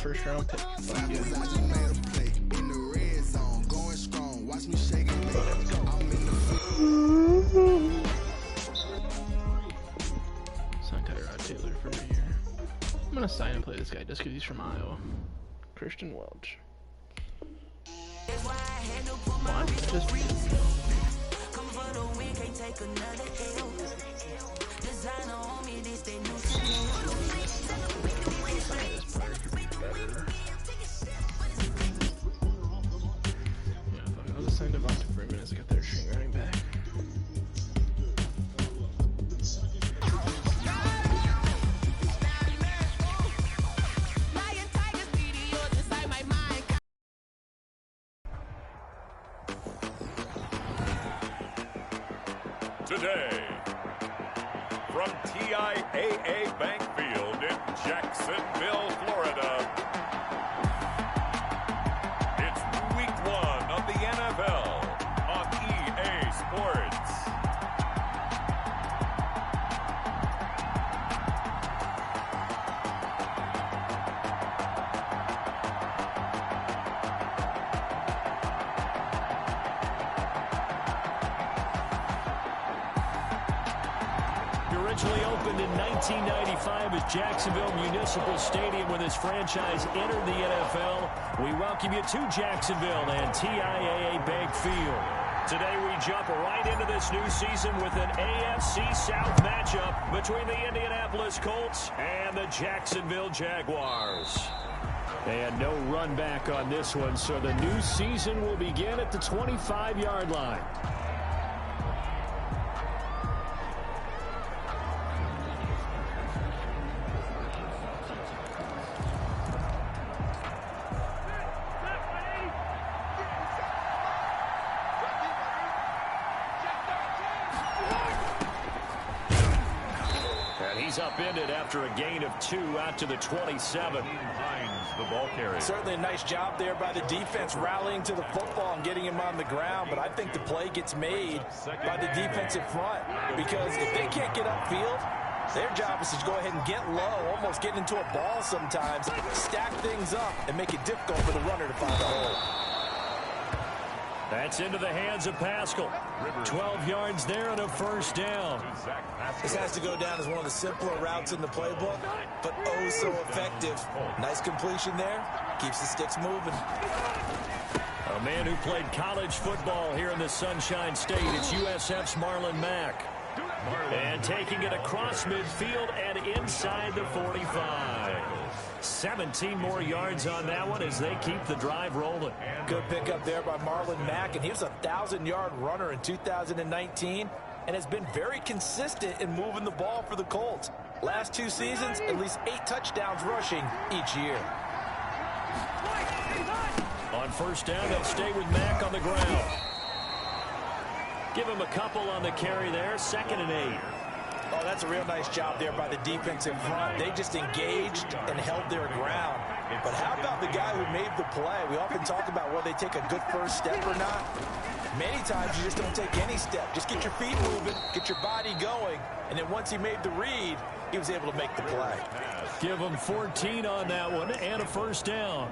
first round pick. Fuck yeah. Sign Tyrod Taylor for a year. I'm gonna sign and play this guy just because he's from Iowa. Christian Welch. What? Just I'll just sign Devonta Freeman as I got their string running back. Today, from TIAA Bank Field in Jacksonville, Florida, it's Week 1 of the NFL on EA Sports. Originally opened in 1995 as Jacksonville Municipal Stadium when this franchise entered the NFL. We welcome you to Jacksonville and TIAA Bank Field. Today we jump right into this new season with an AFC South matchup between the Indianapolis Colts and the Jacksonville Jaguars. And no run back on this one, so the new season will begin at the 25-yard line. He's upended after a gain of 2 out to the 27. The ball carrier. Certainly a nice job there by the defense rallying to the football and getting him on the ground, but I think the play gets made by the defensive front because if they can't get upfield, their job is to go ahead and get low, almost get into a ball sometimes, stack things up, and make it difficult for the runner to find a hole. That's into the hands of Pascal. 12 yards there and a first down. This has to go down as one of the simpler routes in the playbook, but oh so effective. Nice completion there. Keeps the sticks moving. A man who played college football here in the Sunshine State. It's USF's Marlon Mack. And taking it across midfield and inside the 45. 17 more yards on that one as they keep the drive rolling. Good pickup there by Marlon Mack, and he was a 1,000-yard runner in 2019 and has been very consistent in moving the ball for the Colts. Last 2 seasons, at least 8 touchdowns rushing each year. On first down, they'll stay with Mack on the ground. Give him a couple on the carry there, 2nd and 8. Oh, that's a real nice job there by the defensive front. They just engaged and held their ground. But how about the guy who made the play? We often talk about whether they take a good first step or not. Many times you just don't take any step. Just get your feet moving, get your body going, and then once he made the read, he was able to make the play. Give him 14 on that one and a first down.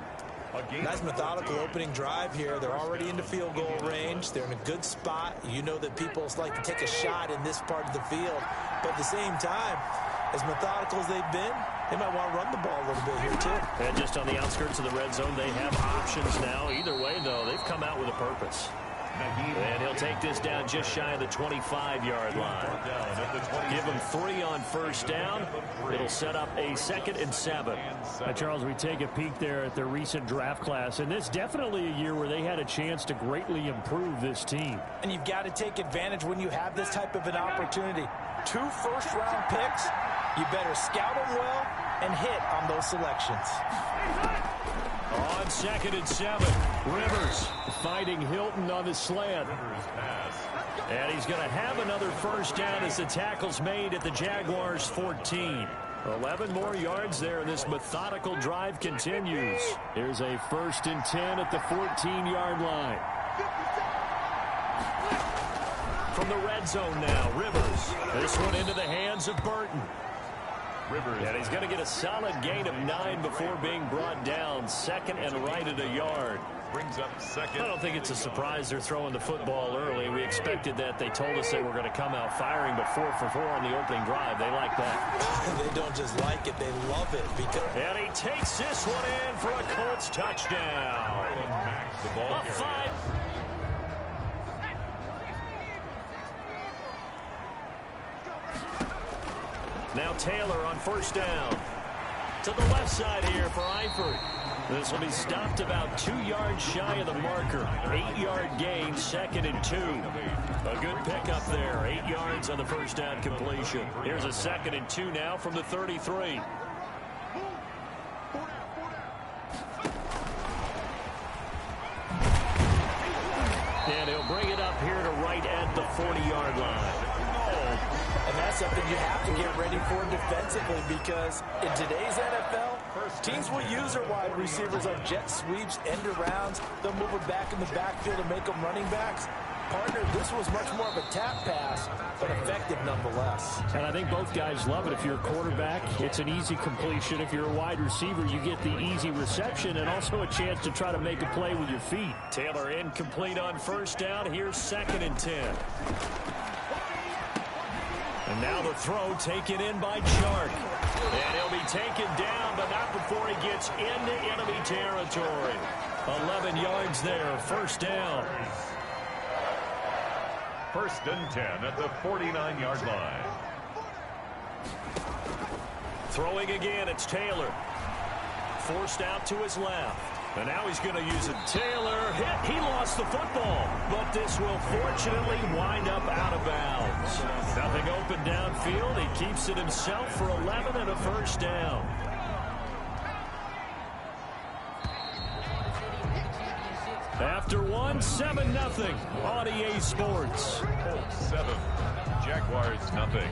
Nice methodical opening drive here. They're already into field goal range. They're in a good spot. You know that people like to take a shot in this part of the field. But at the same time, as methodical as they've been, they might want to run the ball a little bit here too. And just on the outskirts of the red zone, they have options now. Either way, though, they've come out with a purpose. And he'll take this down just shy of the 25-yard line. Give him 3 on first down. It'll set up a 2nd and 7. Charles, we take a peek there at their recent draft class, and this definitely a year where they had a chance to greatly improve this team. And you've got to take advantage when you have this type of an opportunity. 2 first-round picks, you better scout them well and hit on those selections. On 2nd and 7, Rivers finding Hilton on the slant. And he's going to have another first down as the tackle's made at the Jaguars' 14. 11 more yards there, and this methodical drive continues. Here's a 1st and 10 at the 14-yard line. From the red zone now, Rivers. This one into the hands of Burton. And he's going to get a solid gain of 9 before being brought down. Second and right at a yard. Brings up second. I don't think it's a surprise they're throwing the football early. We expected that. They told us they were going to come out firing, but 4 for 4 on the opening drive. They like that. They don't just like it, they love it. And he takes this one in for a Colts touchdown. The ball A 5. Now Taylor on first down. To the left side here for Eifert. This will be stopped about 2 yards shy of the marker. 8-yard gain, 2nd and 2. A good pickup there. 8 yards on the first down completion. Here's a 2nd and 2 now from the 33. And he'll bring it up here to right at the 40-yard line. And that's something you have to get ready for defensively, because in today's NFL, teams will use their wide receivers on jet sweeps, end arounds. They'll move it back in the backfield and make them running backs. Partner, this was much more of a tap pass, but effective nonetheless. And I think both guys love it. If you're a quarterback, it's an easy completion. If you're a wide receiver, you get the easy reception and also a chance to try to make a play with your feet. Taylor incomplete on first down. Here's 2nd and 10. And now the throw taken in by Chark. And he'll be taken down, but not before he gets into enemy territory. 11 yards there, first down. 1st and 10 at the 49-yard line. Throwing again, it's Taylor. Forced out to his left. And now he's going to use it. Taylor hit. He lost the football. But this will fortunately wind up out of bounds. Nothing open downfield. He keeps it himself for 11 and a first down. After one, 7-0 on EA Sports. Colts 7, Jaguars nothing.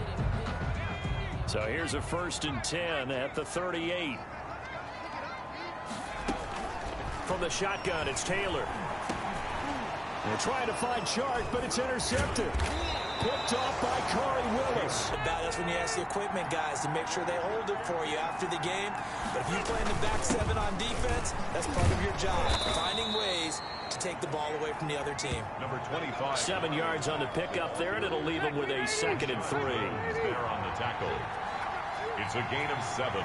So here's a 1st and 10 at the 38. From the shotgun, it's Taylor. They're trying to find Chark, but it's intercepted. Picked off by Corey Willis. That's when you ask the equipment guys to make sure they hold it for you after the game. But if you play in the back 7 on defense, that's part of your job. Finding ways to take the ball away from the other team. Number 25. 7 yards on the pickup there, and it'll leave him with a 2nd and 3. He's there on the tackle. It's a gain of 7.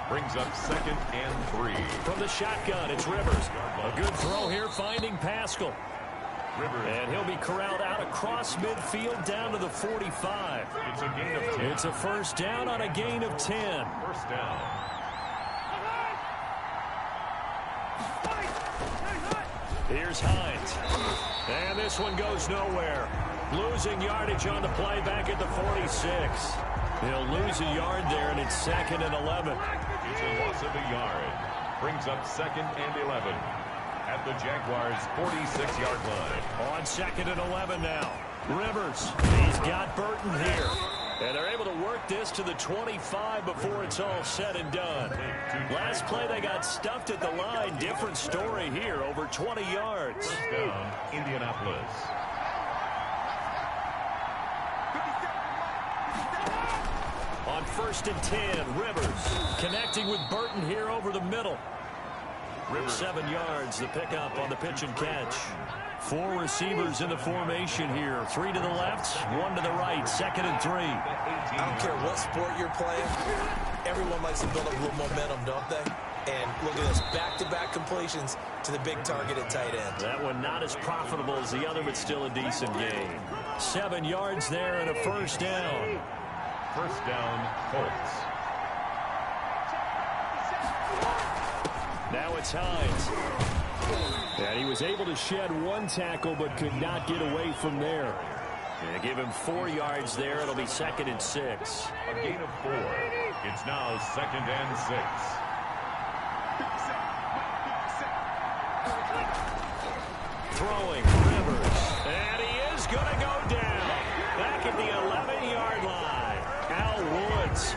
Brings up 2nd and 3. From the shotgun, it's Rivers. A good throw here, finding Pascal. Rivers. And he'll be corralled out across midfield down to the 45. It's a gain of 10. It's a first down on a gain of 10. First down. Here's Hines. And this one goes nowhere. Losing yardage on the play back at the 46. He'll lose a yard there, and it's 2nd and 11. It's a loss of a yard. Brings up 2nd and 11 at the Jaguars' 46-yard line. On 2nd and 11 now. Rivers. He's got Burton here. And they're able to work this to the 25 before it's all said and done. Last play, they got stuffed at the line. Different story here, over 20 yards. First down, Indianapolis. On 1st and 10, Rivers connecting with Burton here over the middle. Rivers 7 yards, the pickup on the pitch and catch. 4 receivers in the formation here. 3 to the left, 1 to the right. 2nd and 3. I don't care what sport you're playing. Everyone likes to build up a little momentum, don't they? And look at this, back-to-back completions to the big target at tight end. That one not as profitable as the other, but still a decent gain. 7 yards there and a first down. First down, Colts. Now it's Hines. And he was able to shed 1 tackle, but could not get away from there. And give him 4 yards there. It'll be 2nd and 6. A gain of 4. It's now 2nd and 6. Throwing, Rivers. And he is going to go down. Back at the 11-yard line. Al Woods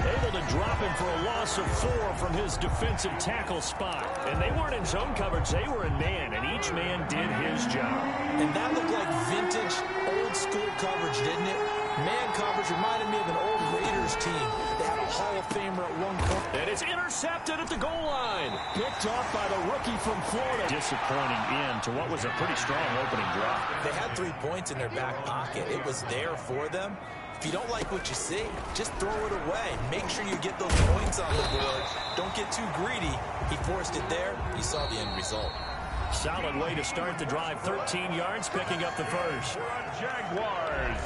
able to drop him for a loss of 4 from his defensive tackle spot. And they weren't in zone coverage. They were in man, and each man did his job. And that looked like vintage, old-school coverage, didn't it? Man coverage reminded me of an old Raiders team. They had a Hall of Famer at one point. And it's intercepted at the goal line. Picked off by the rookie from Florida. Disappointing end to what was a pretty strong opening drive. They had 3 points in their back pocket. It was there for them. If you don't like what you see, just throw it away. Make sure you get those points on the board. Don't get too greedy. He forced it there. You saw the end result. Solid way to start the drive. 13 yards, picking up the first. Jaguars.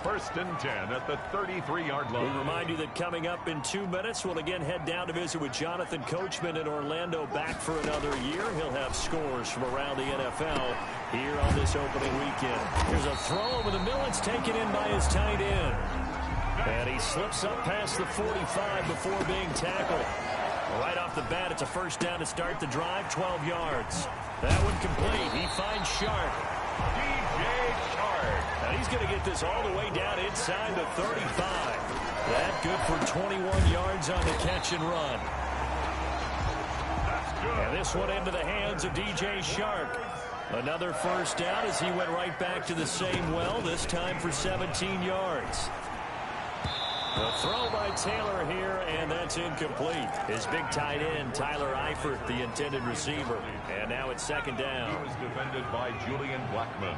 First and 10 at the 33-yard line. We remind you that coming up in 2 minutes, we'll again head down to visit with Jonathan Coachman in Orlando, back for another year. He'll have scores from around the NFL here on this opening weekend. Here's a throw over the middle. It's taken in by his tight end. And he slips up past the 45 before being tackled. Right off the bat, it's a first down to start the drive, 12 yards. That one complete. He finds Sharp. And he's going to get this all the way down inside the 35. That good for 21 yards on the catch and run. And this one into the hands of DJ Shark. Another first down as he went right back to the same well, this time for 17 yards. The throw by Taylor here, and that's incomplete. His big tight end, Tyler Eifert, the intended receiver. And now it's second down. He was defended by Julian Blackman.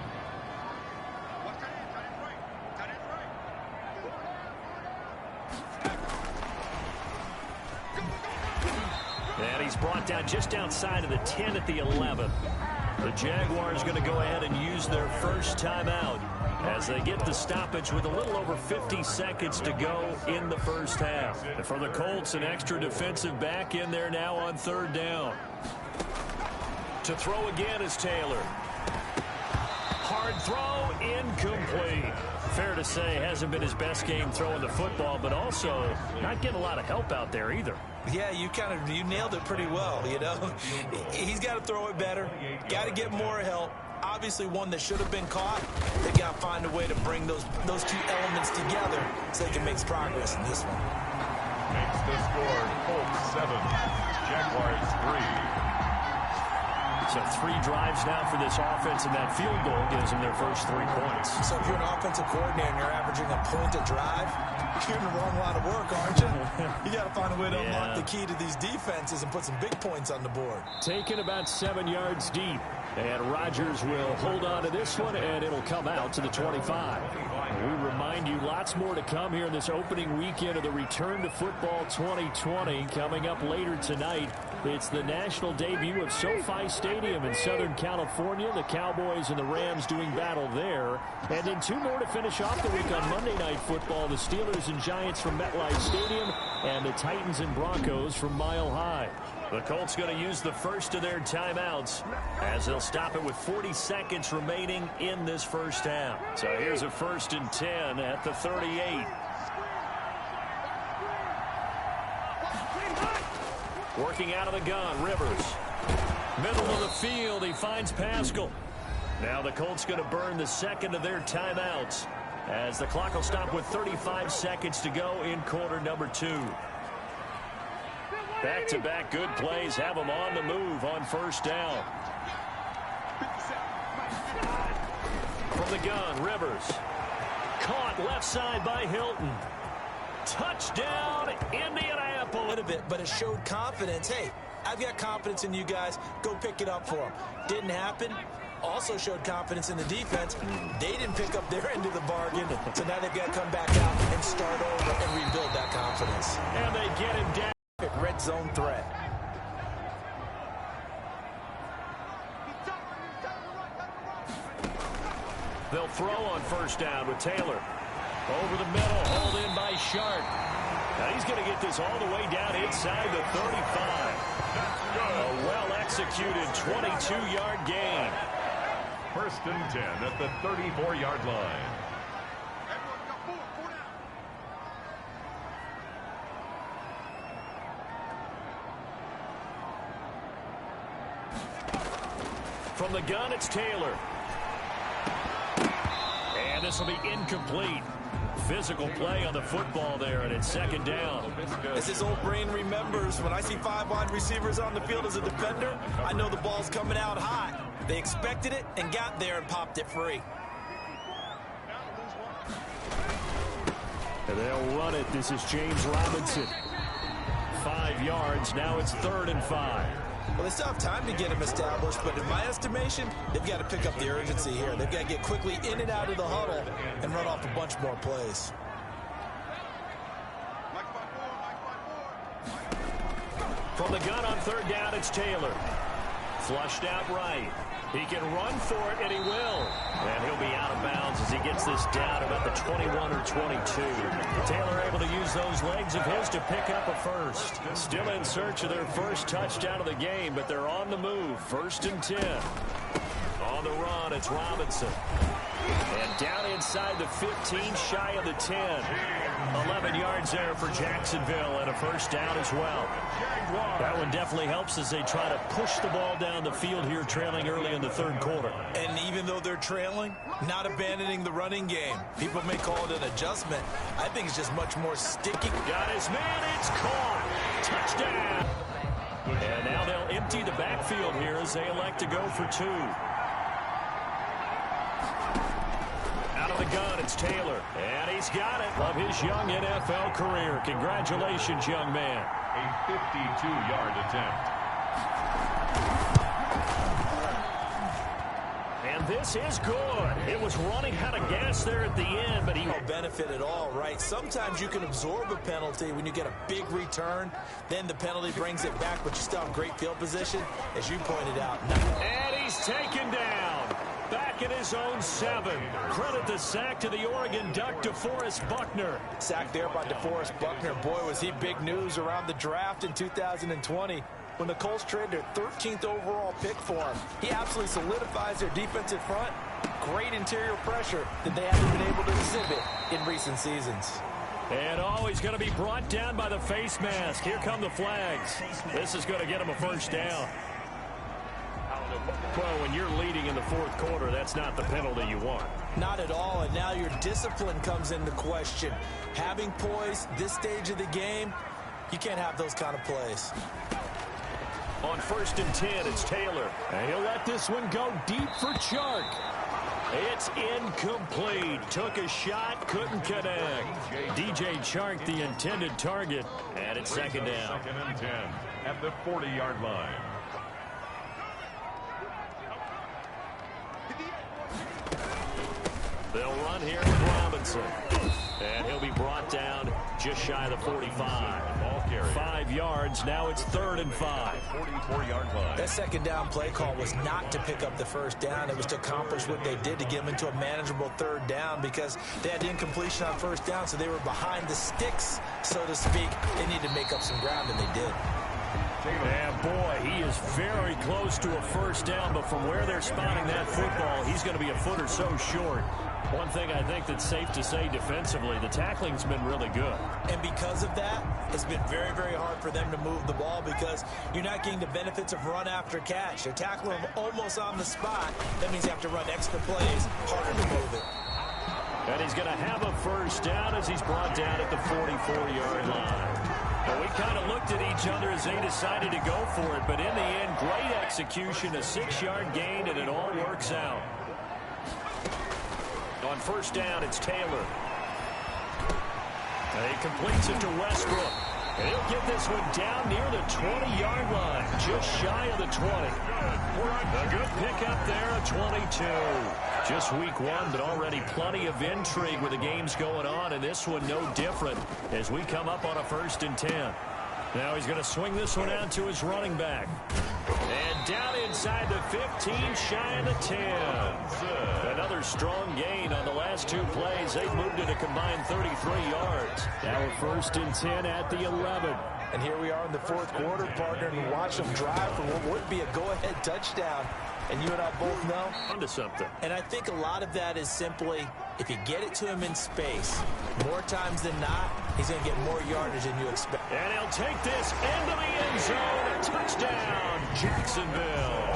And he's brought down just outside of the 10 at the 11. The Jaguars going to go ahead and use their first timeout as they get the stoppage with a little over 50 seconds to go in the first half. And for the Colts, an extra defensive back in there now on third down. To throw again is Taylor. Hard throw, incomplete. Fair to say, hasn't been his best game throwing the football, but also not getting a lot of help out there either. Yeah, you nailed it pretty well, you know. He's got to throw it better. Got to get more help. Obviously one that should have been caught. They got to find a way to bring those two elements together so they can make progress in this one. Makes the score Colts 7, Jaguars 3. So 3 drives now for this offense, and that field goal gives them their first 3 points. So if you're an offensive coordinator and you're averaging a point a drive, you're in the wrong line of work, aren't you? You got to find a way to unlock the key to these defenses and put some big points on the board. Taken about 7 yards deep. And Rodgers will hold on to this one, and it'll come out to the 25. We remind you, lots more to come here in this opening weekend of the Return to Football 2020. Coming up later tonight, it's the national debut of SoFi Stadium in Southern California. The Cowboys and the Rams doing battle there. And then 2 more to finish off the week on Monday Night Football. The Steelers and Giants from MetLife Stadium, and the Titans and Broncos from Mile High. The Colts going to use the first of their timeouts as they'll stop it with 40 seconds remaining in this first half. So here's a 1st and 10 at the 38. Working out of the gun, Rivers. Middle of the field, he finds Pascal. Now the Colts going to burn the second of their timeouts as the clock will stop with 35 seconds to go in quarter number 2. Back-to-back good plays have them on the move on first down. From the gun, Rivers. Caught left side by Hilton. Touchdown, Indianapolis. A bit, but it showed confidence. Hey, I've got confidence in you guys. Go pick it up for them. Didn't happen. Also showed confidence in the defense. They didn't pick up their end of the bargain, so now they've got to come back out and start over and rebuild that confidence. And they get him down. Red zone threat. They'll throw on first down with Taylor. Over the middle, hauled in by Sharp. Now he's going to get this all the way down inside the 35. A well-executed 22-yard gain. 1st and 10 at the 34-yard line. From the gun, it's Taylor. And this will be incomplete. Physical play on the football there, and it's second down. As his old brain remembers, when I see 5 wide receivers on the field as a defender, I know the ball's coming out hot. They expected it and got there and popped it free. And they'll run it. This is James Robinson. 5 yards. Now it's 3rd and 5. Well, they still have time to get him established, but in my estimation, they've got to pick up the urgency here. They've got to get quickly in and out of the huddle and run off a bunch more plays. From the gun on 3rd down, it's Taylor. Flushed out right. He can run for it, and he will. And he'll be out of bounds as he gets this down about the 21 or 22. Taylor able to use those legs of his to pick up a first. Still in search of their first touchdown of the game, but they're on the move. 1st and 10. On the run, it's Robinson. And down inside the 15, shy of the 10. 11 yards there for Jacksonville and a first down as well. That one definitely helps as they try to push the ball down the field here, trailing early in the 3rd quarter. And even though they're trailing, not abandoning the running game. People may call it an adjustment. I think it's just much more sticky. Got his man, it's caught. Touchdown. And now they'll empty the backfield here as they elect to go for 2. Out of the gun, it's Taylor. And he's got it of his young NFL career. Congratulations, young man. A 52-yard attempt. And this is good. It was running out of gas there at the end, but he won't benefit at all, right? Sometimes you can absorb a penalty when you get a big return. Then the penalty brings it back, but you still have great field position, as you pointed out. And he's taken down. Back in his own 7. Credit the sack to the Oregon Duck, DeForest Buckner. Sacked there by DeForest Buckner. Boy, was he big news around the draft in 2020 when the Colts traded their 13th overall pick for him. He absolutely solidifies their defensive front. Great interior pressure that they haven't been able to exhibit in recent seasons. And he's going to be brought down by the face mask. Here come the flags. This is going to get him a first down. Well, when you're leading in the 4th quarter, that's not the penalty you want. Not at all, and now your discipline comes into question. Having poise this stage of the game, you can't have those kind of plays. On 1st and 10, it's Taylor. And he'll let this one go deep for Chark. It's incomplete. Took a shot, couldn't connect. DJ Chark, the intended target, and it's 2nd down. 2nd and 10 at the 40-yard line. They'll run here with Robinson. And he'll be brought down just shy of the 45. Ball carrier. 5 yards. Now it's 3rd and 5. 44-yard line. That 2nd down play call was not to pick up the first down. It was to accomplish what they did to get them into a manageable 3rd down because they had incompletion on 1st down, so they were behind the sticks, so to speak. They needed to make up some ground, and they did. And boy, he is very close to a first down, but from where they're spotting that football, he's going to be a foot or so short. One thing I think that's safe to say defensively, the tackling's been really good. And because of that, it's been very, very hard for them to move the ball because you're not getting the benefits of run after catch. You're tackling them almost on the spot. That means you have to run extra plays, harder to move it. And he's going to have a first down as he's brought down at the 44-yard line. Well, we kind of looked at each other as they decided to go for it, but in the end, great execution, a 6-yard gain, and it all works out. On 1st down, it's Taylor. And he completes it to Westbrook. And he'll get this one down near the 20-yard line, just shy of the 20. A good pickup there, a 22. Just week 1, but already plenty of intrigue with the games going on, and this one no different as we come up on a 1st and 10. Now he's going to swing this one out to his running back. And down inside the 15, shy of the 10. Another strong gain on the last 2 plays. They've moved it a combined 33 yards. Now a 1st and 10 at the 11. And here we are in the 4th quarter, partner, and watch them drive for what would be a go-ahead touchdown. And you and I both know. Onto something. And I think a lot of that is simply, if you get it to him in space, more times than not, he's going to get more yardage than you expect. And he'll take this into the end zone. A touchdown, Jacksonville.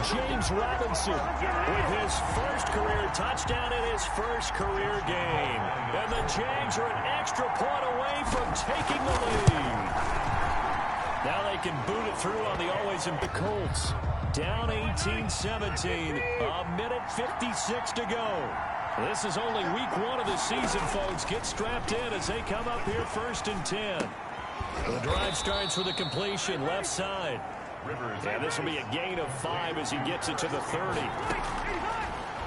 James Robinson with his first career touchdown in his first career game. And the Jags are an extra point away from taking the lead. Now they can boot it through on the always in the Colts. Down 18-17, a minute 56 to go. This is only week 1 of the season, folks. Get strapped in as they come up here 1st and 10. The drive starts with a completion left side. And this will be a gain of 5 as he gets it to the 30.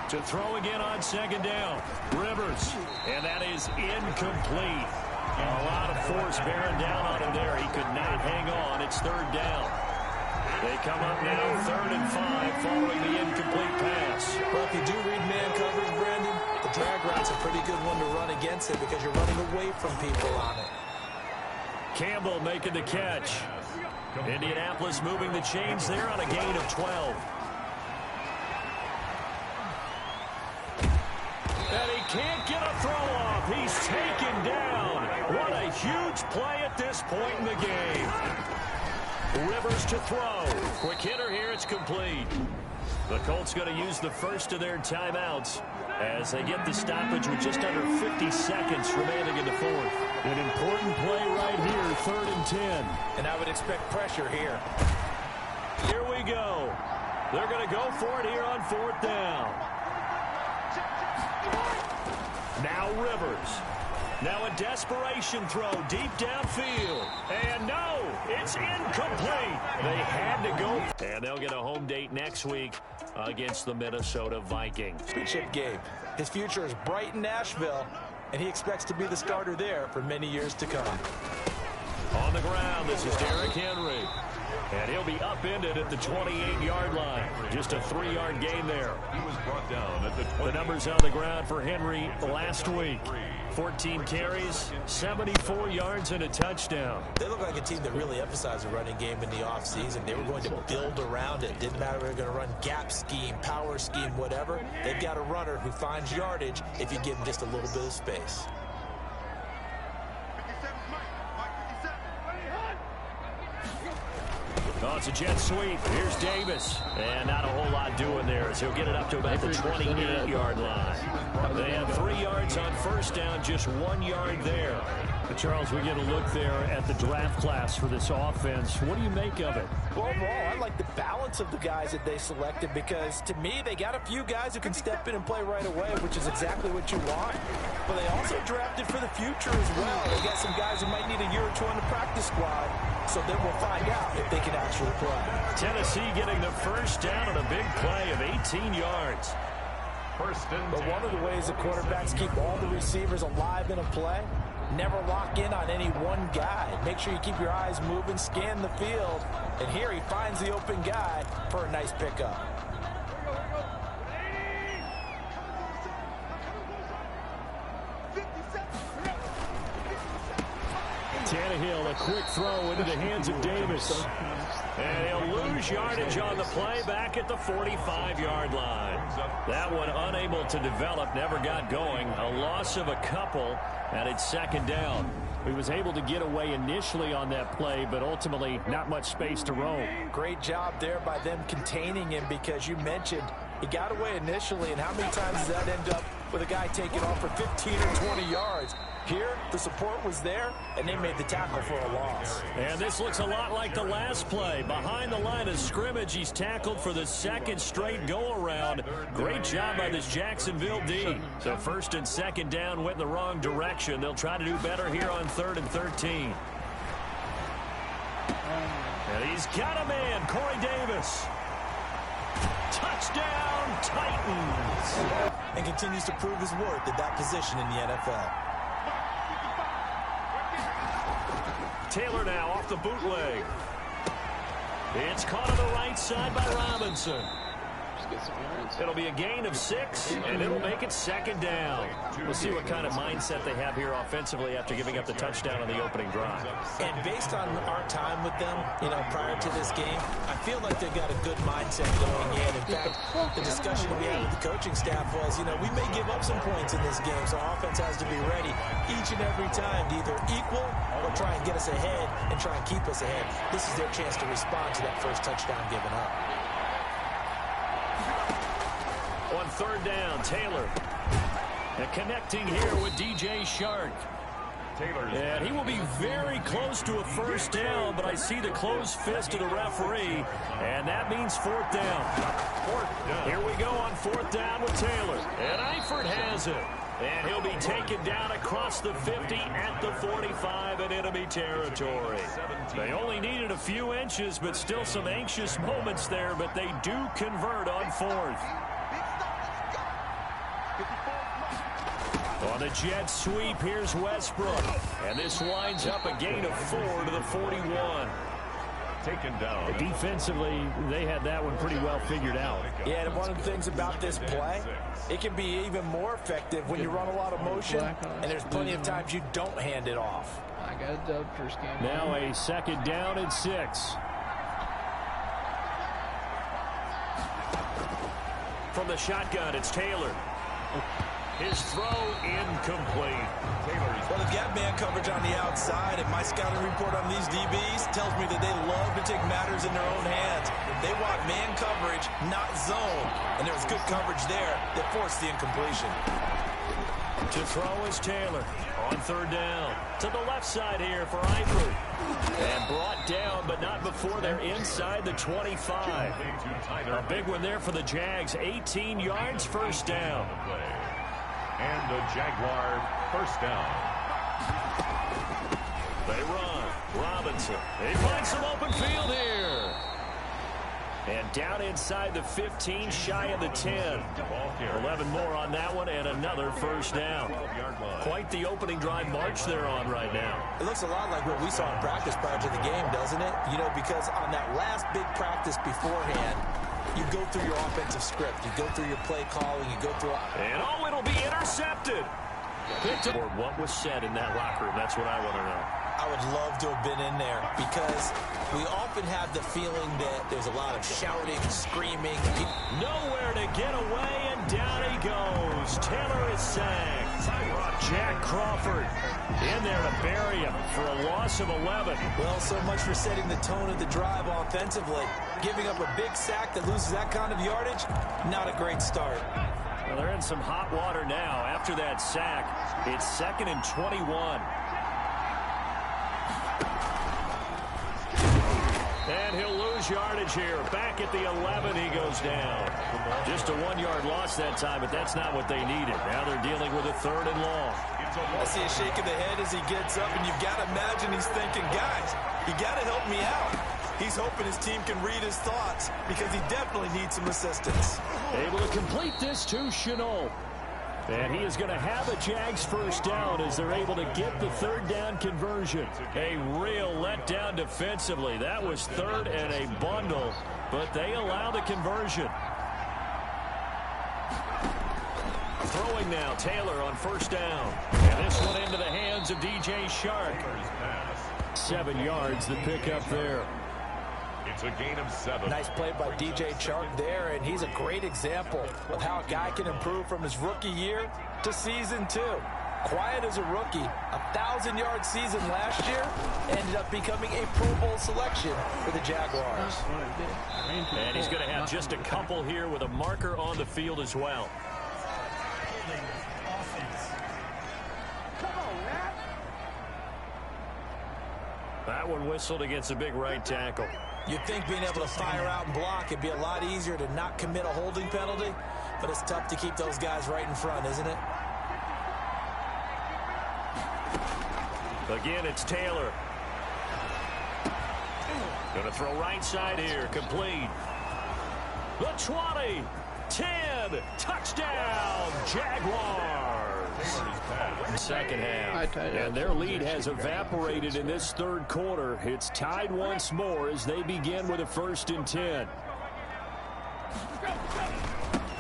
To throw again on 2nd down. Rivers. And that is incomplete. A lot of force bearing down on him there. He could not hang on. It's 3rd down. They come up now 3rd and 5 following the incomplete pass. Well, if you do read man coverage, Brandon, the drag route's a pretty good one to run against it because you're running away from people on it. Campbell making the catch. Indianapolis moving the chains there on a gain of 12. And he can't get a throw off. He's taken down. What a huge play at this point in the game. Rivers to throw. Quick hitter here. It's complete. The Colts going to use the first of their timeouts as they get the stoppage with just under 50 seconds remaining in the 4th. An important play right here, 3rd and 10. And I would expect pressure here. Here we go. They're going to go for it here on 4th down. Now Rivers. Now a desperation throw deep downfield. And no, it's incomplete. They had to go. And they'll get a home date next week against the Minnesota Vikings. Championship game. His future is bright in Nashville, and he expects to be the starter there for many years to come. On the ground, this is Derrick Henry. And he'll be upended at the 28-yard line. Just a 3-yard gain there. He was brought down at the 20. The numbers on the ground for Henry last week. 14 carries, 74 yards, and a touchdown. They look like a team that really emphasized the running game in the offseason. They were going to build around it. Didn't matter if they were going to run gap scheme, power scheme, whatever. They've got a runner who finds yardage if you give him just a little bit of space. Oh, it's a jet sweep. Here's Davis. And not a whole lot doing there as he'll get it up to about the 28-yard line. They have 3 yards on 1st down, just 1 yard there. But Charles, we get a look there at the draft class for this offense. What do you make of it? Well, overall, I like the balance of the guys that they selected because, to me, they got a few guys who can step in and play right away, which is exactly what you want. But they also drafted for the future as well. They got some guys who might need a year or 2 on the practice squad, so then we'll find out if they can actually play. Tennessee getting the 1st down on a big play of 18 yards. But one of the ways the quarterbacks keep all the receivers alive in a play, never lock in on any one guy. Make sure you keep your eyes moving, scan the field, and here he finds the open guy for a nice pickup. Tannehill, a quick throw into the hands of Davis. And he'll lose yardage on the play back at the 45-yard line. That one unable to develop, never got going. A loss of a couple, and it's 2nd down. He was able to get away initially on that play, but ultimately not much space to roam. Great job there by them containing him because you mentioned he got away initially, and how many times does that end up with a guy taking off for 15 or 20 yards? Here, the support was there, and they made the tackle for a loss. And this looks a lot like the last play. Behind the line of scrimmage, he's tackled for the 2nd straight go-around. Great job by this Jacksonville D. So 1st and 2nd down went in the wrong direction. They'll try to do better here on 3rd and 13. And he's got a man, Corey Davis. Touchdown, Titans. And continues to prove his worth at that position in the NFL. Taylor now off the bootleg. It's caught on the right side by Robinson. It'll be a gain of 6, and it'll make it 2nd down. We'll see what kind of mindset they have here offensively after giving up the touchdown on the opening drive. And based on our time with them, prior to this game, I feel like they've got a good mindset going in. In fact, the discussion we had with the coaching staff was, we may give up some points in this game, so our offense has to be ready each and every time to either equal or try and get us ahead and try and keep us ahead. This is their chance to respond to that first touchdown given up. On 3rd down, Taylor. And connecting here with DJ Shark. And he will be very close to a first down, but I see the closed fist of the referee, and that means fourth down. Here we go on fourth down with Taylor. And Eifert has it. And he'll be taken down across the 50 at the 45 in enemy territory. They only needed a few inches, but still some anxious moments there, but they do convert on fourth. On the jet sweep, here's Westbrook. And this winds up a gain of 4 to the 41. Taken down. Defensively, they had that one pretty well figured out. Yeah, and one of the things about this play, it can be even more effective when you run a lot of motion, and there's plenty of times you don't hand it off. I got a dub first game. Now a second down and 6. From the shotgun, it's Taylor. His throw incomplete. Well, they've got man coverage on the outside, and my scouting report on these DBs tells me that they love to take matters in their own hands. They want man coverage, not zone. And there was good coverage there that forced the incompletion. To throw is Taylor on third down. To the left side here for Eifert. And brought down, but not before they're inside the 25. A big one there for the Jags. 18 yards, first down. And a Jaguar first down. They run. Robinson. He finds some open field here. And down inside the 15, shy of the 10. 11 more on that one, and another first down. Quite the opening drive march they're on right now. It looks a lot like what we saw in practice prior to the game, doesn't it? You know, because on that last big practice beforehand, you go through your offensive script. You go through your play calling. You go through... And oh, it'll be intercepted. Or what was said in that locker room, that's what I want to know. I would love to have been in there because we often have the feeling that there's a lot of shouting, screaming. Nowhere to get away, and down he goes. Taylor is sacked. Jack Crawford in there to bury him for a loss of 11. Well, so much for setting the tone of the drive offensively. Giving up a big sack that loses that kind of yardage, not a great start. Well, they're in some hot water now. After that sack, it's 2nd and 21. And he'll lose yardage here. Back at the 11, he goes down. Just a 1-yard loss that time, but that's not what they needed. Now they're dealing with a 3rd and long. I see a shake of the head as he gets up, and you've got to imagine he's thinking, guys, you got to help me out. He's hoping his team can read his thoughts because he definitely needs some assistance. Able to complete this to Chenault. And he is going to have a Jags first down as they're able to get the 3rd down conversion. A real letdown defensively. That was 3rd and a bundle, but they allow the conversion. Throwing now, Taylor on first down. And this one into the hands of DJ Shark. 7 yards, the pickup there. It's a gain of 7. Nice play by DJ Chark there, and he's a great example of how a guy can improve from his rookie year to season 2. Quiet as a rookie, 1,000-yard season last year, ended up becoming a Pro Bowl selection for the Jaguars. And he's going to have just a couple here with a marker on the field as well. That one whistled against a big right tackle. You'd think being able to fire out and block it'd be a lot easier to not commit a holding penalty, but it's tough to keep those guys right in front, isn't it? Again, it's Taylor. Going to throw right side here, complete. The 20, 10, touchdown, Jaguars. Second half, and their lead has evaporated in this 3rd quarter. It's tied once more as they begin with a 1st and 10.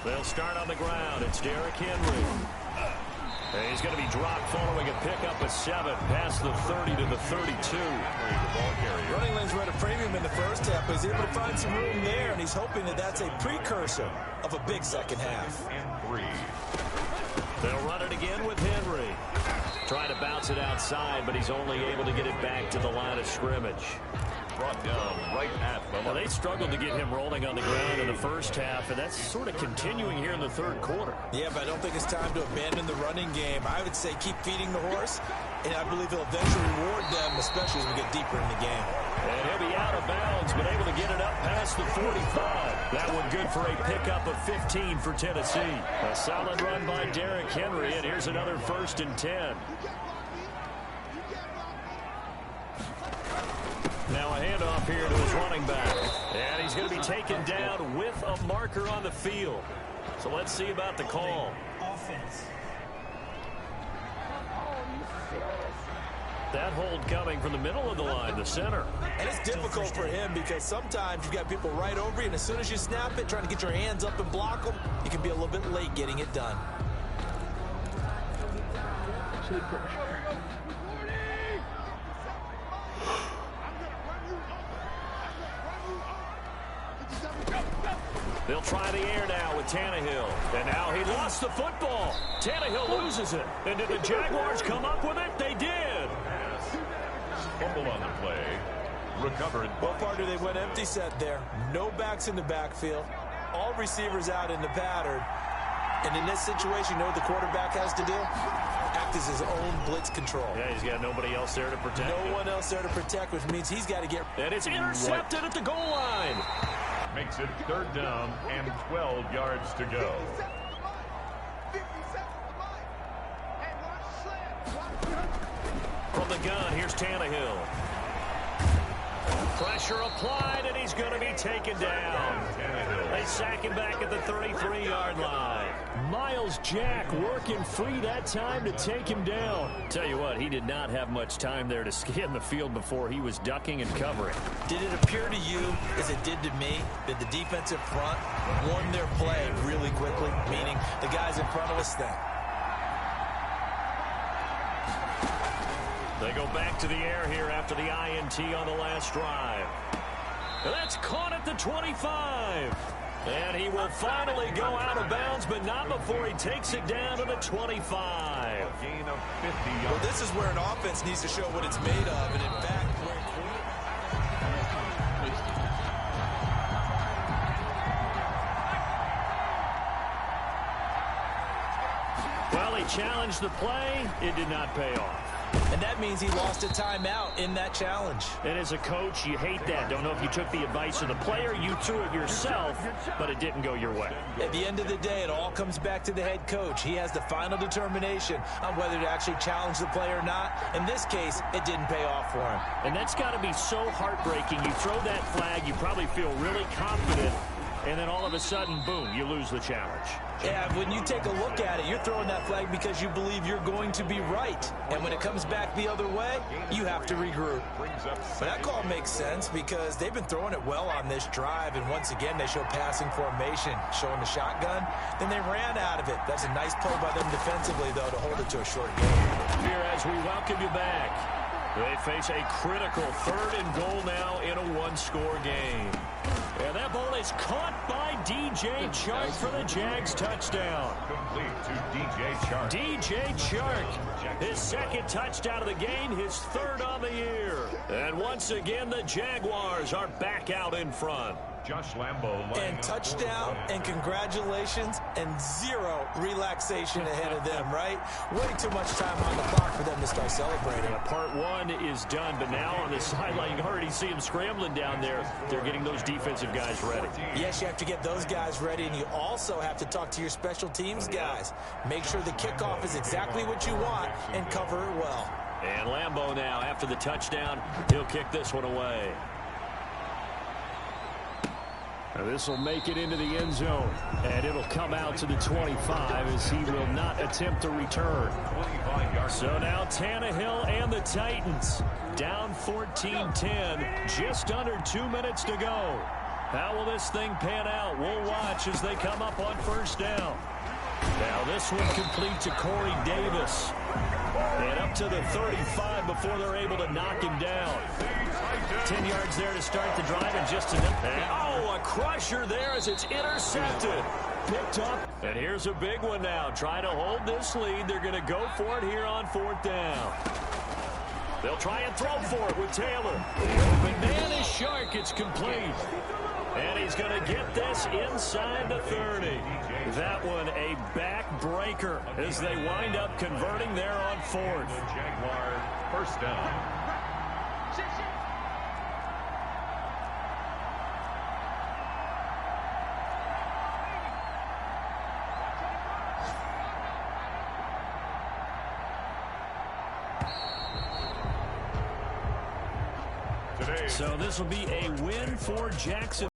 They'll start on the ground. It's Derrick Henry. And he's going to be dropped following a pickup of 7 past the 30 to the 32. Running lanes were at a premium in the first half, but he's able to find some room there, and he's hoping that that's a precursor of a big second half. They'll run it again with Henry. Trying to bounce it outside, but he's only able to get it back to the line of scrimmage. brought down right at the Well, line. they struggled to get him rolling on the ground in the first half, and that's sort of continuing here in the third quarter. Yeah, but I don't think it's time to abandon the running game. I would say keep feeding the horse, and I believe he'll eventually reward them, especially as we get deeper in the game. And he'll be out of bounds, but able to get it up past the 45. That one good for a pickup of 15 for Tennessee. A solid run by Derrick Henry, and here's another 1st and 10. Now a handoff here to his running back. And he's going to be taken down with a marker on the field. So let's see about the call. Offense. That hold coming from the middle of the line, the center. And it's difficult for him because sometimes you've got people right over you, and as soon as you snap it, trying to get your hands up and block them, you can be a little bit late getting it done. They'll try the air now with Tannehill. And now he lost the football. Tannehill loses it. And did the Jaguars come up with it? They did. Fumble on the play. Recovered. What part do they went empty set there? No backs in the backfield. All receivers out in the pattern. And in this situation, you know what the quarterback has to do? Act as his own blitz control. Yeah, he's got nobody else there to protect him. No one else there to protect, which means he's got to get... And it's intercepted at the goal line. Makes it 3rd down and 12 yards to go. From the gun, here's Tannehill. Pressure applied, and he's going to be taken down. They sack him back at the 33-yard line. Miles Jack working free that time to take him down. Tell you what, he did not have much time there to scan the field before he was ducking and covering. Did it appear to you, as it did to me, that the defensive front won their play really quickly, meaning the guys in front of us then? They go back to the air here after the INT on the last drive. And that's caught at the 25. And he will finally go out of bounds, but not before he takes it down to the 25. Gain of 50 yards. Well, this is where an offense needs to show what it's made of, and in fact, well, he challenged the play. It did not pay off. and that means he lost a timeout in that challenge. And as a coach, you hate that. Don't know if you took the advice of the player, you threw it yourself, but it didn't go your way. At the end of the day, it all comes back to the head coach. He has the final determination on whether to actually challenge the play or not. In this case, it didn't pay off for him. And that's got to be so heartbreaking. You throw that flag, you probably feel really confident, and then all of a sudden, boom, you lose the challenge. Yeah, when you take a look at it, you're throwing that flag because you believe you're going to be right. And when it comes back the other way, you have to regroup. But that call makes sense because they've been throwing it well on this drive. And once again, they show passing formation, showing the shotgun. Then they ran out of it. That's a nice play by them defensively, though, to hold it to a short game. Here as we welcome you back. They face a critical 3rd and goal now in a one-score game. And that ball is caught by DJ Chark for the Jags touchdown. Complete to DJ Chark. DJ Chark, his 2nd touchdown of the game, his 3rd on the year. And once again, the Jaguars are back out in front. Josh Lambo. And touchdown, and congratulations, and 0 relaxation ahead of them, right? Way too much time on the clock for them to start celebrating. Part 1 is done, but now on the sideline, you can already see them scrambling down there. They're getting those defensive guys ready. Yes, you have to get those guys ready, and you also have to talk to your special teams guys. Make sure the kickoff is exactly what you want and cover it well. And Lambo now, after the touchdown, he'll kick this one away. Now this will make it into the end zone, and it'll come out to the 25 as he will not attempt to return. So now Tannehill and the Titans down 14-10, just under 2 minutes to go. How will this thing pan out? We'll watch as they come up on 1st down. Now this one complete to Corey Davis. And up to the 35 before they're able to knock him down. 10 yards there to start the drive and just enough. Oh, a crusher there as it's intercepted. Picked up. And here's a big one now. Trying to hold this lead. They're going to go for it here on 4th down. They'll try and throw for it with Taylor. Open man, the Shark. It's complete. And he's going to get this inside the 30. That one a backbreaker as they wind up converting there on fourth. Jaguar first down. So this will be a win for Jacksonville.